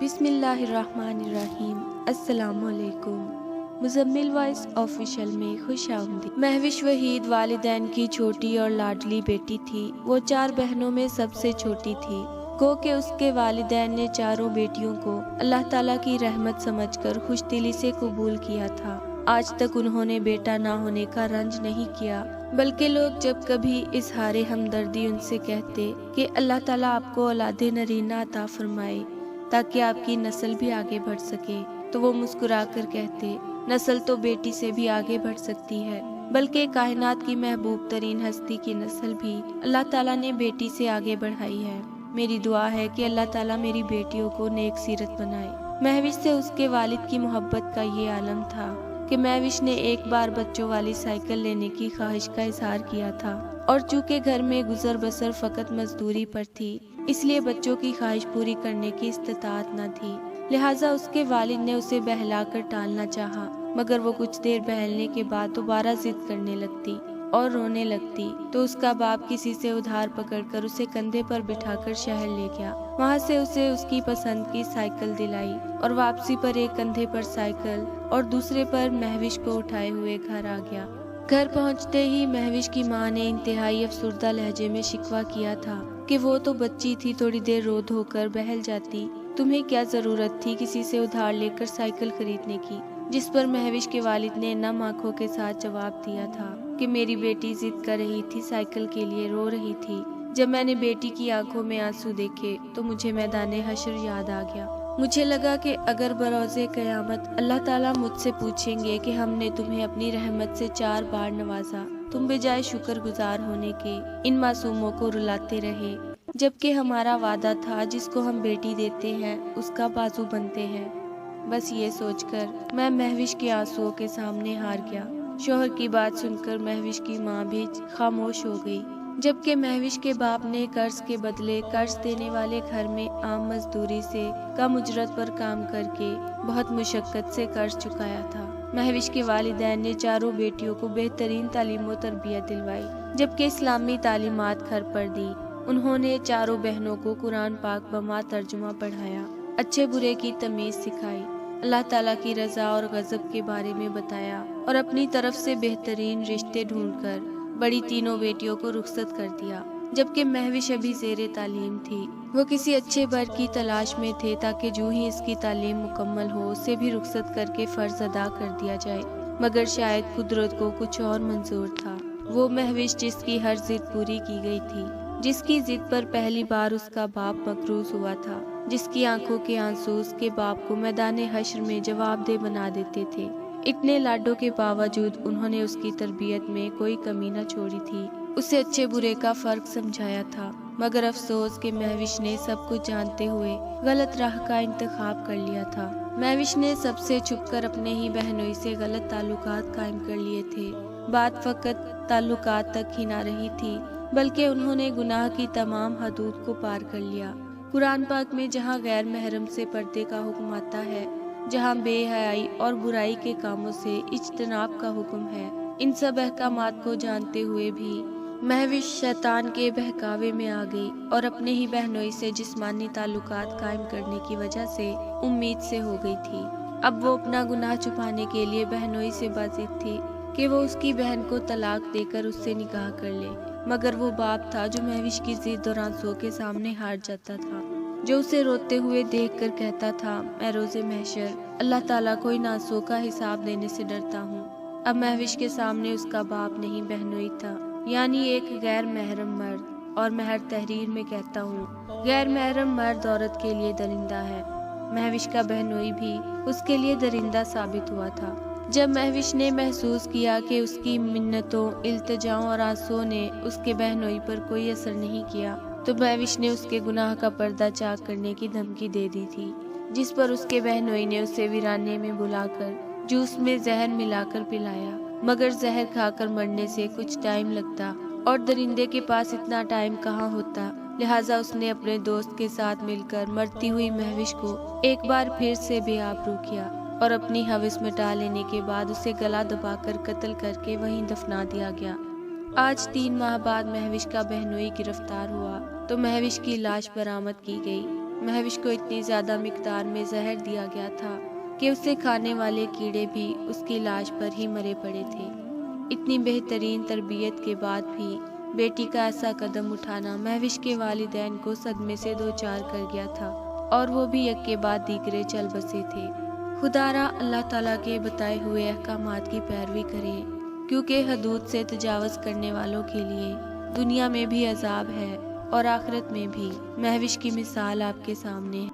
بسم اللہ الرحمن الرحیم۔ السلام علیکم۔ مزمل وائس آفیشل میں خوش آمدید۔ مہوش وحید والدین کی چھوٹی اور لاڈلی بیٹی تھی۔ وہ 4 بہنوں میں سب سے چھوٹی تھی۔ گو کہ اس کے والدین نے چاروں بیٹیوں کو اللہ تعالیٰ کی رحمت سمجھ کر خوش دلی سے قبول کیا تھا۔ آج تک انہوں نے بیٹا نہ ہونے کا رنج نہیں کیا، بلکہ لوگ جب کبھی اظہار ہمدردی ان سے کہتے کہ اللہ تعالیٰ آپ کو اولاد نرینہ عطا فرمائے تاکہ آپ کی نسل بھی آگے بڑھ سکے، تو وہ مسکرا کر کہتے نسل تو بیٹی سے بھی آگے بڑھ سکتی ہے، بلکہ کائنات کی محبوب ترین ہستی کی نسل بھی اللہ تعالیٰ نے بیٹی سے آگے بڑھائی ہے۔ میری دعا ہے کہ اللہ تعالیٰ میری بیٹیوں کو نیک سیرت بنائے۔ مہوش سے اس کے والد کی محبت کا یہ عالم تھا کہ مہوش نے ایک بار بچوں والی سائیکل لینے کی خواہش کا اظہار کیا تھا، اور چونکہ گھر میں گزر بسر فقط مزدوری پر تھی، اس لیے بچوں کی خواہش پوری کرنے کی استطاعت نہ تھی، لہٰذا اس کے والد نے اسے بہلا کر ٹالنا چاہا، مگر وہ کچھ دیر بہلنے کے بعد دوبارہ ضد کرنے لگتی اور رونے لگتی، تو اس کا باپ کسی سے ادھار پکڑ کر اسے کندھے پر بٹھا کر شہر لے گیا۔ وہاں سے اسے اس کی پسند کی سائیکل دلائی، اور واپسی پر ایک کندھے پر سائیکل اور دوسرے پر مہوش کو اٹھائے ہوئے گھر آ گیا۔ گھر پہنچتے ہی مہوش کی ماں نے انتہائی افسردہ لہجے میں شکوہ کیا تھا کہ وہ تو بچی تھی، تھوڑی دیر رو دھو کر بہل جاتی، تمہیں کیا ضرورت تھی کسی سے ادھار لے کر سائیکل خریدنے کی؟ جس پر مہوش کے والد نے نم آنکھوں کے ساتھ جواب دیا تھا کہ میری بیٹی ضد کر رہی تھی، سائیکل کے لیے رو رہی تھی۔ جب میں نے بیٹی کی آنکھوں میں آنسو دیکھے تو مجھے میدان حشر یاد آ گیا۔ مجھے لگا کہ اگر بروز قیامت اللہ تعالیٰ مجھ سے پوچھیں گے کہ ہم نے تمہیں اپنی رحمت سے 4 بار نوازا، تم بجائے شکر گزار ہونے کے ان معصوموں کو رلاتے رہے، جبکہ ہمارا وعدہ تھا جس کو ہم بیٹی دیتے ہیں اس کا بازو بنتے ہیں۔ بس یہ سوچ کر میں مہوش کے آنسوؤں کے سامنے ہار گیا۔ شوہر کی بات سن کر مہوش کی ماں بھی خاموش ہو گئی، جبکہ مہوش کے باپ نے قرض کے بدلے قرض دینے والے گھر میں عام مزدوری سے کم اجرت پر کام کر کے بہت مشقت سے قرض چکایا تھا۔ مہوش کے والدین نے چاروں بیٹیوں کو بہترین تعلیم و تربیت دلوائی، جبکہ اسلامی تعلیمات گھر پر دی۔ انہوں نے چاروں بہنوں کو قرآن پاک بما ترجمہ پڑھایا، اچھے برے کی تمیز سکھائی، اللہ تعالیٰ کی رضا اور غضب کے بارے میں بتایا، اور اپنی طرف سے بہترین رشتے ڈھونڈ کر بڑی تینوں بیٹیوں کو رخصت کر دیا، جبکہ مہوش ابھی زیر تعلیم تھی۔ وہ کسی اچھے بر کی تلاش میں تھے تاکہ جو ہی اس کی تعلیم مکمل ہو اسے بھی رخصت کر کے فرض ادا کر دیا جائے، مگر شاید قدرت کو کچھ اور منظور تھا۔ وہ مہوش جس کی ہر ضد پوری کی گئی تھی، جس کی ضد پر پہلی بار اس کا باپ مقروض ہوا تھا، جس کی آنکھوں کے آنسو اس کے باپ کو میدان حشر میں جواب دہ بنا دیتے تھے، اتنے لاڈوں کے باوجود انہوں نے اس کی تربیت میں کوئی کمی نہ چھوڑی تھی، اسے اچھے برے کا فرق سمجھایا تھا، مگر افسوس کہ مہوش نے سب کچھ جانتے ہوئے غلط راہ کا انتخاب کر لیا تھا۔ مہوش نے سب سے چھپ کر اپنے ہی بہنوئی سے غلط تعلقات قائم کر لیے تھے۔ بات فقط تعلقات تک ہی نہ رہی تھی، بلکہ انہوں نے گناہ کی تمام حدود کو پار کر لیا۔ قرآن پاک میں جہاں غیر محرم سے پردے کا حکم آتا ہے، جہاں بے حیائی اور برائی کے کاموں سے اجتناب کا حکم ہے، ان سب احکامات کو جانتے ہوئے بھی مہوش شیطان کے بہکاوے میں آ گئی اور اپنے ہی بہنوئی سے جسمانی تعلقات قائم کرنے کی وجہ سے امید سے ہو گئی تھی۔ اب وہ اپنا گناہ چھپانے کے لیے بہنوئی سے بازد تھی کہ وہ اس کی بہن کو طلاق دے کر اس سے نکاح کر لے، مگر وہ باپ تھا جو مہوش کی ضد اور آنسوؤں کے سامنے ہار جاتا تھا، جو اسے روتے ہوئے دیکھ کر کہتا تھا میں روز محشر اللہ تعالیٰ کو ان آنسوؤں کا حساب دینے سے ڈرتا ہوں۔ اب مہوش کے سامنے اس کا باپ نہیں بہنوئی تھا، یعنی ایک غیر محرم مرد، اور میں ہر تحریر میں کہتا ہوں غیر محرم مرد عورت کے لیے درندہ ہے۔ مہوش کا بہنوئی بھی اس کے لیے درندہ ثابت ہوا تھا۔ جب مہوش نے محسوس کیا کہ اس کی منتوں، التجاؤں اور آنسوؤں نے اس کے بہنوئی پر کوئی اثر نہیں کیا، تو مہوش نے اس کے گناہ کا پردہ چاک کرنے کی دھمکی دے دی تھی، جس پر اس کے بہنوئی نے اسے ویرانے میں بلا کر جوس میں زہر ملا کر پلایا، مگر زہر کھا کر مرنے سے کچھ ٹائم لگتا اور درندے کے پاس اتنا ٹائم کہاں ہوتا، لہٰذا اس نے اپنے دوست کے ساتھ مل کر مرتی ہوئی مہوش کو ایک بار پھر سے بے آبرو کیا، اور اپنی ہوس مٹا لینے کے بعد اسے گلا دبا کر قتل کر کے وہیں دفنا دیا گیا۔ آج 3 ماہ بعد مہوش کا بہنوئی گرفتار ہوا تو مہوش کی لاش برآمد کی گئی، مہوش کو اتنی زیادہ مقدار میں زہر دیا گیا تھا کہ اسے کھانے والے کیڑے بھی اس کی لاش پر ہی مرے پڑے تھے۔ اتنی بہترین تربیت کے بعد بھی بیٹی کا ایسا قدم اٹھانا مہوش کے والدین کو صدمے سے دوچار کر گیا تھا، اور وہ بھی یک کے بعد دیگرے چل بسے تھے۔ خدارا اللہ تعالیٰ کے بتائے ہوئے احکامات کی پیروی کرے، کیونکہ حدود سے تجاوز کرنے والوں کے لیے دنیا میں بھی عذاب ہے اور آخرت میں بھی۔ مہوش کی مثال آپ کے سامنے ہے۔